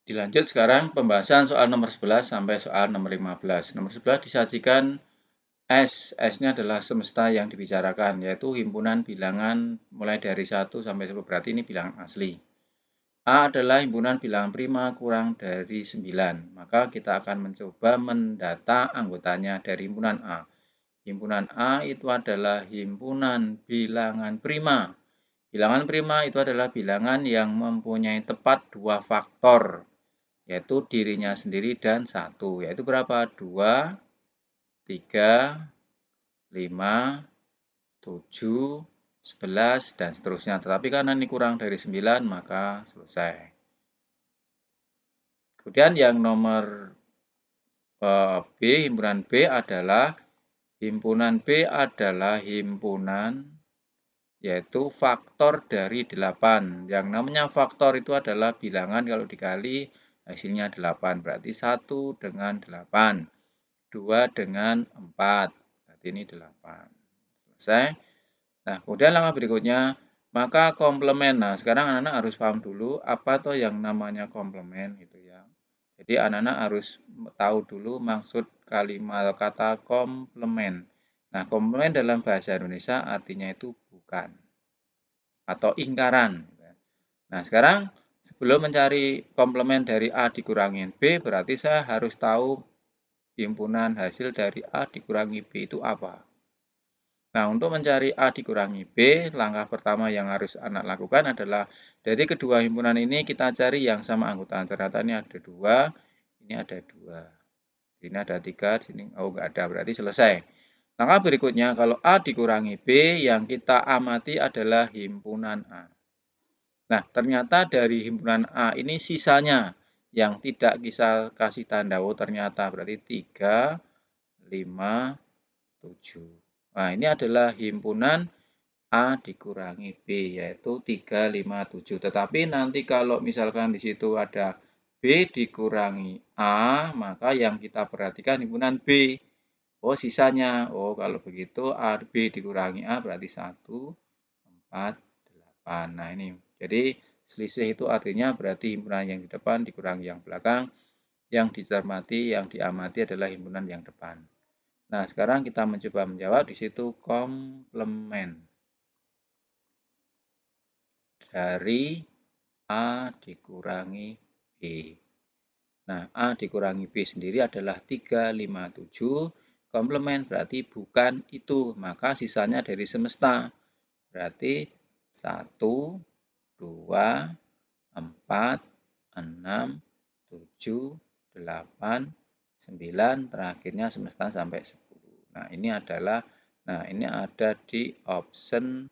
Dilanjut sekarang pembahasan soal nomor 11 sampai soal nomor 15. Nomor 11 disajikan S. S-nya adalah semesta yang dibicarakan, yaitu himpunan bilangan mulai dari 1 sampai 10. Berarti ini bilangan asli. A adalah himpunan bilangan prima kurang dari 9. Maka kita akan mencoba mendata anggotanya dari himpunan A. Himpunan A itu adalah himpunan bilangan prima. Bilangan prima itu adalah bilangan yang mempunyai tepat dua faktor, yaitu dirinya sendiri dan 1. Yaitu berapa? 2, 3, 5, 7, 11, dan seterusnya. Tetapi karena ini kurang dari 9, maka selesai. Kemudian yang nomor B, himpunan B adalah himpunan yaitu faktor dari 8. Yang namanya faktor itu adalah bilangan kalau dikali hasilnya 8. Berarti 1 dengan 8. 2 dengan 4. Berarti ini 8. Selesai. Nah, kemudian langkah berikutnya, maka komplement. Nah, sekarang anak-anak harus paham dulu apa tuh yang namanya komplement gitu ya. Jadi anak-anak harus tahu dulu maksud kalimat kata komplement. Nah, komplement dalam bahasa Indonesia artinya itu bukan atau ingkaran. Nah, sekarang sebelum mencari komplement dari A dikurangi B, berarti saya harus tahu himpunan hasil dari A dikurangi B itu apa. Nah, untuk mencari A dikurangi B, langkah pertama yang harus anak lakukan adalah dari kedua himpunan ini kita cari yang sama anggota. Ternyata ini ada 2, ini ada 2. Ini ada 3, di sini nggak ada, berarti selesai. Langkah berikutnya, kalau A dikurangi B, yang kita amati adalah himpunan A. Nah, ternyata dari himpunan A ini sisanya yang tidak bisa kasih tanda, ternyata berarti 3, 5, 7. Nah, ini adalah himpunan A dikurangi B, yaitu 3, 5, 7. Tetapi nanti kalau misalkan di situ ada B dikurangi A, maka yang kita perhatikan himpunan B. Oh, sisanya. Oh, kalau begitu A, B dikurangi A berarti 1, 4, 8. Nah, ini. Jadi, selisih itu artinya berarti himpunan yang di depan dikurangi yang belakang. Yang dicermati, yang diamati adalah himpunan yang depan. Nah, sekarang kita mencoba menjawab di situ komplement dari A dikurangi B. Nah, A dikurangi B sendiri adalah 3, 5, 7. Komplement berarti bukan itu. Maka sisanya dari semesta. Berarti 1, 2, 4, 6, 7, 8, 9, terakhirnya semesta sampai 10. Nah, ini ada di option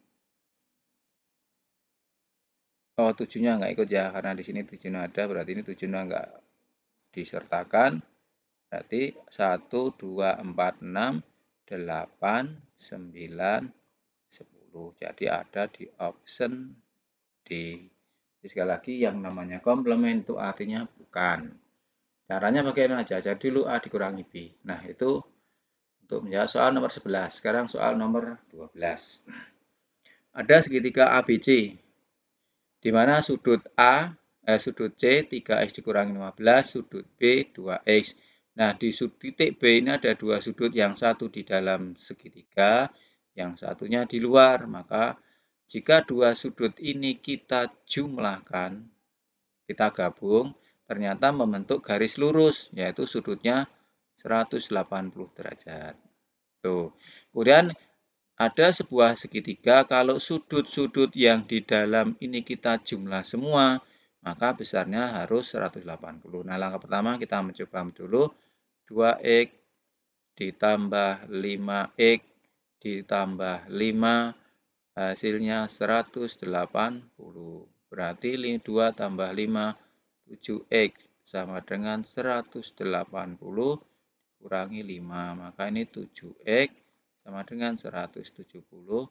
7-nya nggak ikut ya, karena di sini 7-nya ada, berarti ini 7-nya nggak disertakan. Berarti 1, 2, 4, 6, 8, 9, 10. Jadi ada di option D. Jadi sekali lagi yang namanya komplement itu artinya bukan. Caranya bagaimana aja? Jadi dulu A dikurangi B. Nah, itu untuk menjawab soal nomor 11. Sekarang soal nomor 12. Ada segitiga ABC, di mana sudut C 3x dikurangi 15, sudut B 2x. Nah, di titik B ini ada dua sudut, yang satu di dalam segitiga, yang satunya di luar. Maka, jika dua sudut ini kita jumlahkan, kita gabung, ternyata membentuk garis lurus, yaitu sudutnya 180 derajat. Tuh. Kemudian ada sebuah segitiga, kalau sudut-sudut yang di dalam ini kita jumlah semua, maka besarnya harus 180. Nah, langkah pertama kita mencoba dulu. 2x ditambah 5x ditambah 5, hasilnya 180. Berarti 2 tambah 5, 7x sama dengan 180 kurangi 5. Maka ini 7x sama dengan 175.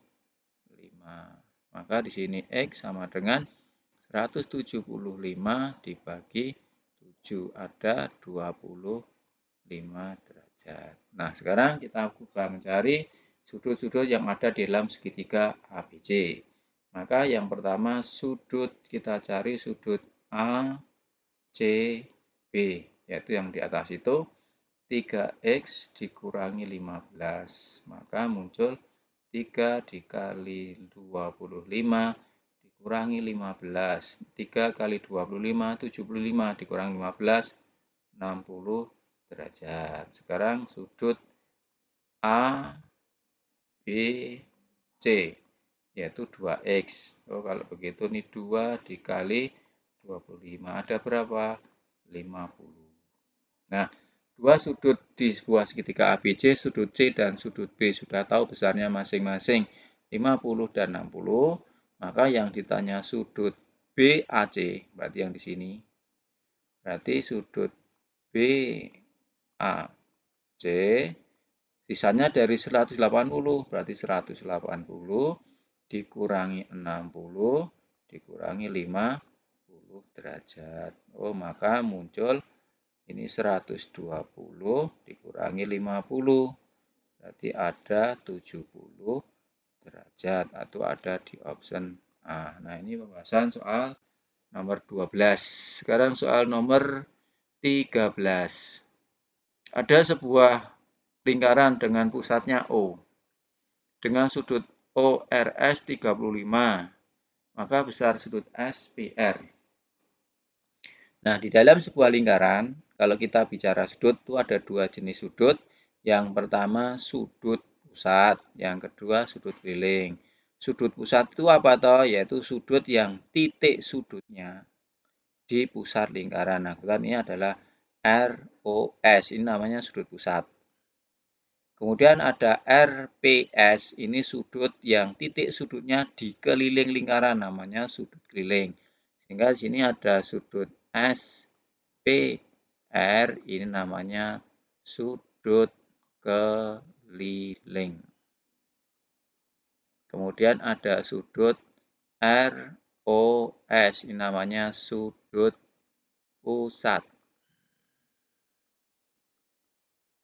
Maka di sini x sama dengan 175 dibagi 7, ada 25 derajat. Nah, sekarang kita coba mencari sudut-sudut yang ada di dalam segitiga ABC. Maka yang pertama kita cari sudut A CB, yaitu yang di atas itu 3X dikurangi 15. Maka muncul 3 dikali 25 dikurangi 15. 3 kali 25, 75 dikurangi 15, 60 derajat. Sekarang sudut A, B, C, yaitu 2X. Oh, kalau begitu ini 2 dikali 25. Ada berapa? 50. Nah, dua sudut di sebuah segitiga ABC, sudut C dan sudut B sudah tahu besarnya masing-masing 50 dan 60. Maka yang ditanya sudut BAC, berarti yang di sini. Berarti sudut BAC, sisanya dari 180, berarti 180 dikurangi 60, dikurangi 50 derajat. Oh, maka muncul ini 120 dikurangi 50. Berarti ada 70 derajat atau ada di option A. Nah, ini pembahasan soal nomor 12. Sekarang soal nomor 13. Ada sebuah lingkaran dengan pusatnya O. Dengan sudut ORS 35, maka besar sudut SPR. Nah, di dalam sebuah lingkaran, kalau kita bicara sudut, itu ada dua jenis sudut. Yang pertama, sudut pusat. Yang kedua, sudut keliling. Sudut pusat itu apa toh? Yaitu sudut yang titik sudutnya di pusat lingkaran. Nah, kebetulan ini adalah ROS. Ini namanya sudut pusat. Kemudian ada RPS. Ini sudut yang titik sudutnya di keliling lingkaran. Namanya sudut keliling. Sehingga di sini ada sudut SPR, ini namanya sudut keliling. Kemudian ada sudut ROS, ini namanya sudut pusat.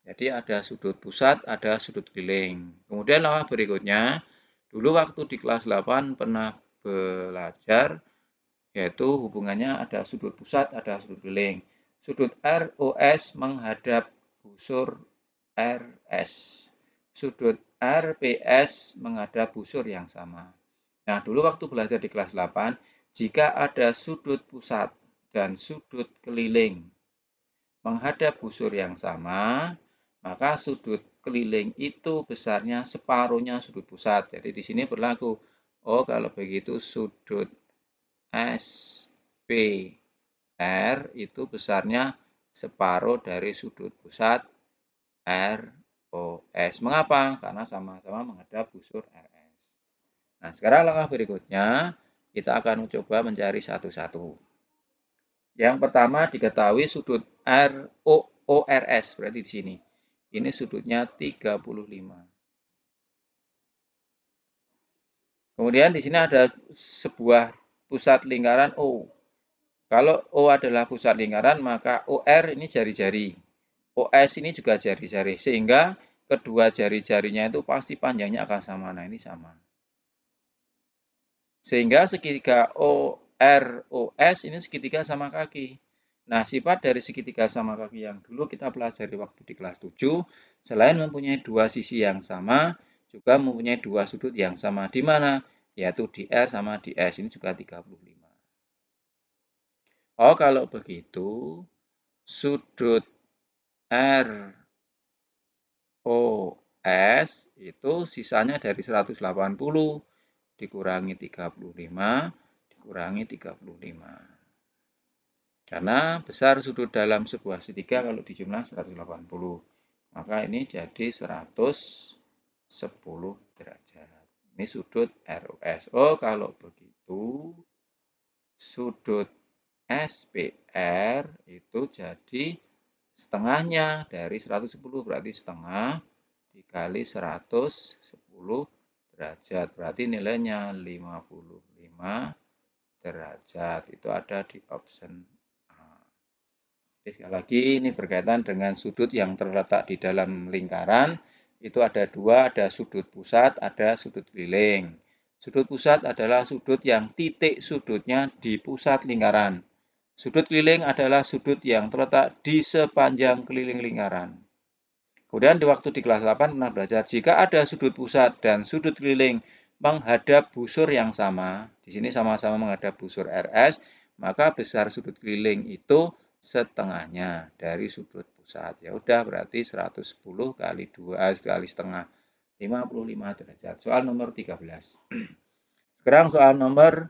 Jadi ada sudut pusat, ada sudut keliling. Kemudian langkah berikutnya, dulu waktu di kelas 8 pernah belajar, yaitu hubungannya ada sudut pusat, ada sudut keliling. Sudut ROS menghadap busur RS. Sudut RPS menghadap busur yang sama. Nah, dulu waktu belajar di kelas 8, jika ada sudut pusat dan sudut keliling menghadap busur yang sama, maka sudut keliling itu besarnya separuhnya sudut pusat. Jadi di sini berlaku, oh kalau begitu sudut SPR itu besarnya separuh dari sudut pusat ROS. Mengapa? Karena sama-sama menghadap busur RS. Nah, sekarang langkah berikutnya, kita akan mencoba mencari satu-satu. Yang pertama diketahui sudut ROS, berarti di sini. Ini sudutnya 35. Kemudian di sini ada sebuah pusat lingkaran O. Kalau O adalah pusat lingkaran, maka OR ini jari-jari. OS ini juga jari-jari. Sehingga kedua jari-jarinya itu pasti panjangnya akan sama. Nah, ini sama. Sehingga segitiga OROS ini segitiga sama kaki. Nah, sifat dari segitiga sama kaki yang dulu kita pelajari waktu di kelas 7, selain mempunyai dua sisi yang sama, juga mempunyai dua sudut yang sama. Di mana? Yaitu di R sama di S. Ini juga 35. Oh, kalau begitu, sudut ROS itu sisanya dari 180 dikurangi 35, dikurangi 35. Karena besar sudut dalam sebuah segitiga kalau dijumlah 180. Maka ini jadi 110 derajat. Ini sudut ROS. Oh, kalau begitu, sudut SPR itu jadi setengahnya dari 110. Berarti setengah dikali 110 derajat. Berarti nilainya 55 derajat. Itu ada di option A. Jadi sekali lagi ini berkaitan dengan sudut yang terletak di dalam lingkaran. Itu ada dua, ada sudut pusat, ada sudut keliling. Sudut pusat adalah sudut yang titik sudutnya di pusat lingkaran. Sudut keliling adalah sudut yang terletak di sepanjang keliling lingkaran. Kemudian di waktu di kelas 8 pernah belajar, jika ada sudut pusat dan sudut keliling menghadap busur yang sama, di sini sama-sama menghadap busur RS, maka besar sudut keliling itu setengahnya dari sudut pusat. Ya udah berarti 110 kali 2 kali setengah, 55 derajat. Soal nomor 13. Sekarang soal nomor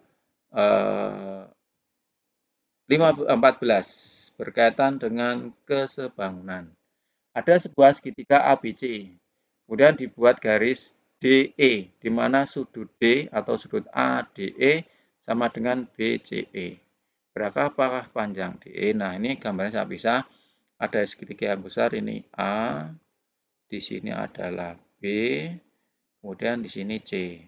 14 berkaitan dengan kesebangunan. Ada sebuah segitiga ABC, kemudian dibuat garis DE, di mana sudut D atau sudut ADE sama dengan BCE. Berapakah panjang DE? Nah, ini gambarnya saya pisah. Ada segitiga yang besar, ini A, di sini adalah B, kemudian di sini C.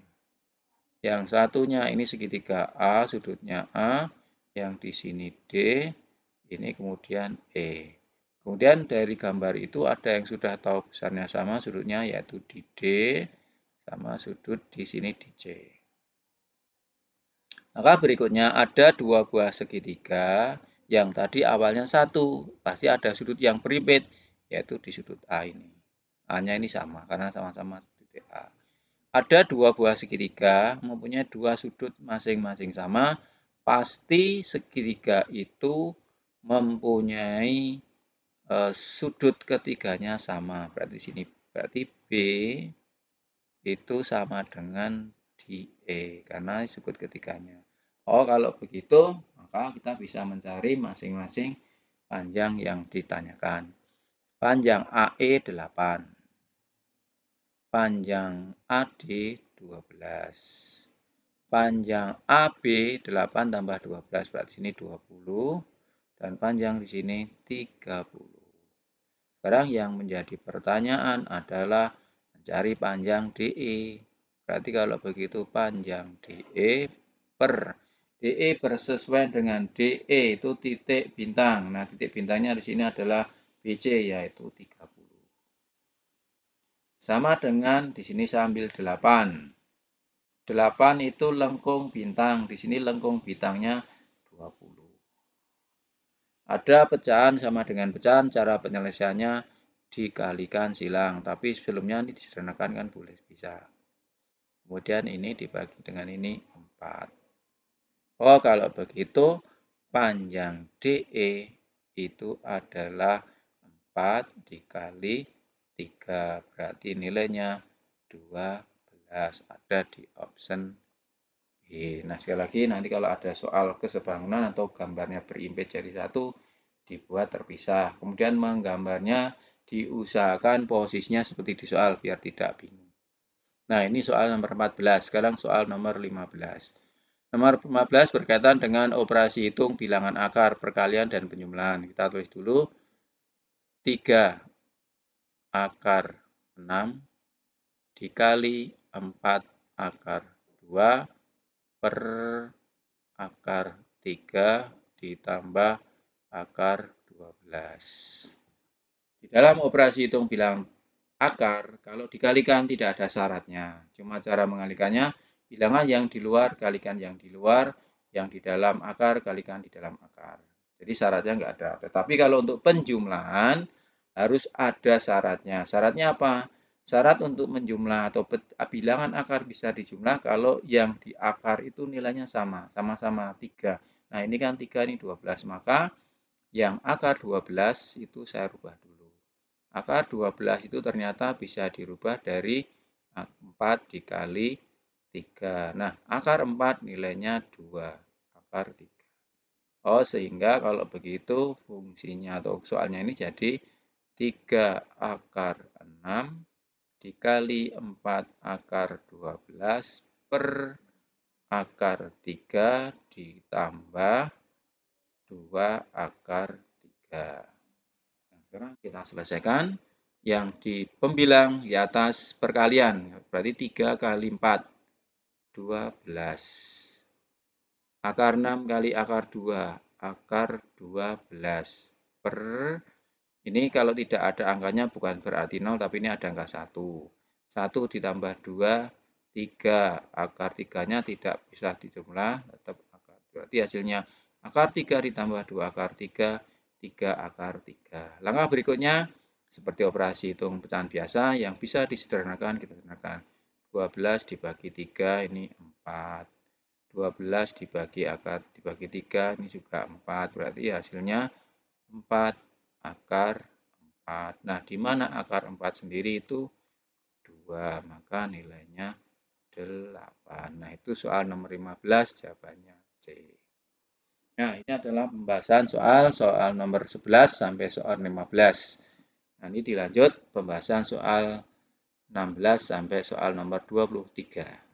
Yang satunya ini segitiga A, sudutnya A, yang di sini D, ini kemudian E. Kemudian dari gambar itu ada yang sudah tahu besarnya sama sudutnya, yaitu di D, sama sudut di sini di C. Maka berikutnya ada dua buah segitiga yang tadi awalnya satu, pasti ada sudut yang berimpit, yaitu di sudut A ini. A-nya ini sama karena sama-sama titik A. Ada dua buah segitiga mempunyai dua sudut masing-masing sama, pasti segitiga itu mempunyai sudut ketiganya sama. Berarti sini berarti B itu sama dengan DE karena sudut ketiganya. Oh, kalau begitu maka kita bisa mencari masing-masing panjang yang ditanyakan. Panjang AE 8. Panjang AD 12. Panjang AB 8 tambah 12 berarti sini 20 dan panjang di sini 30. Sekarang yang menjadi pertanyaan adalah mencari panjang DE. Berarti kalau begitu panjang DE bersesuaian dengan DE itu titik bintang. Nah, titik bintangnya di sini adalah BC yaitu 30. Sama dengan di sini saya ambil 8. 8 itu lengkung bintang. Di sini lengkung bintangnya 20. Ada pecahan sama dengan pecahan, cara penyelesaiannya dikalikan silang. Tapi sebelumnya ini disederhanakan kan boleh bisa. Kemudian ini dibagi dengan ini 4. Oh, kalau begitu panjang DE itu adalah 4 dikali 3. Berarti nilainya 12. Ada di option B. Nah, sekali lagi nanti kalau ada soal kesebangunan atau gambarnya berimpit jadi satu, dibuat terpisah. Kemudian menggambarnya diusahakan posisinya seperti di soal biar tidak bingung. Nah, ini soal nomor 14. Sekarang soal nomor 15. Nomor 15 berkaitan dengan operasi hitung bilangan akar, perkalian, dan penjumlahan. Kita tulis dulu 3 akar 6 dikali 4 akar 2 per akar 3 ditambah akar 12. Di dalam operasi hitung bilangan akar, kalau dikalikan tidak ada syaratnya. Cuma cara mengalikannya, bilangan yang di luar kalikan yang di luar, yang di dalam akar kalikan di dalam akar. Jadi syaratnya nggak ada. Tetapi kalau untuk penjumlahan, harus ada syaratnya. Syaratnya apa? Syarat untuk menjumlah atau bilangan akar bisa dijumlah kalau yang di akar itu nilainya sama, sama-sama 3. Nah, ini kan 3 ini 12, maka yang akar 12 itu saya rubah dulu. Akar 12 itu ternyata bisa dirubah dari 4 dikali 3. Nah, akar 4 nilainya 2. Akar 3. Oh, sehingga kalau begitu fungsinya atau soalnya ini jadi 3 akar 6 dikali 4 akar 12 per akar 3 ditambah 2 akar 3. Nah, sekarang kita selesaikan. Yang di pembilang di atas perkalian. Berarti 3 kali 4. 12. Akar 6 kali akar 2. Akar 12. Per. Ini kalau tidak ada angkanya bukan berarti 0. Tapi ini ada angka 1. 1 ditambah 2. 3. Akar 3-nya tidak bisa dijumlah. Tetap akar. Berarti hasilnya Akar 3 ditambah 2 akar 3, 3 akar 3. Langkah berikutnya, seperti operasi hitung pecahan biasa, yang bisa disederhanakan, kita sederhanakan. 12 dibagi 3, ini 4. 12 dibagi 3, ini juga 4. Berarti hasilnya 4 akar 4. Nah, di mana akar 4 sendiri itu 2, maka nilainya 8. Nah, itu soal nomor 15, jawabannya C. Nah, ini adalah pembahasan soal nomor 11 sampai soal 15. Nah, ini dilanjut pembahasan soal 16 sampai soal nomor 23.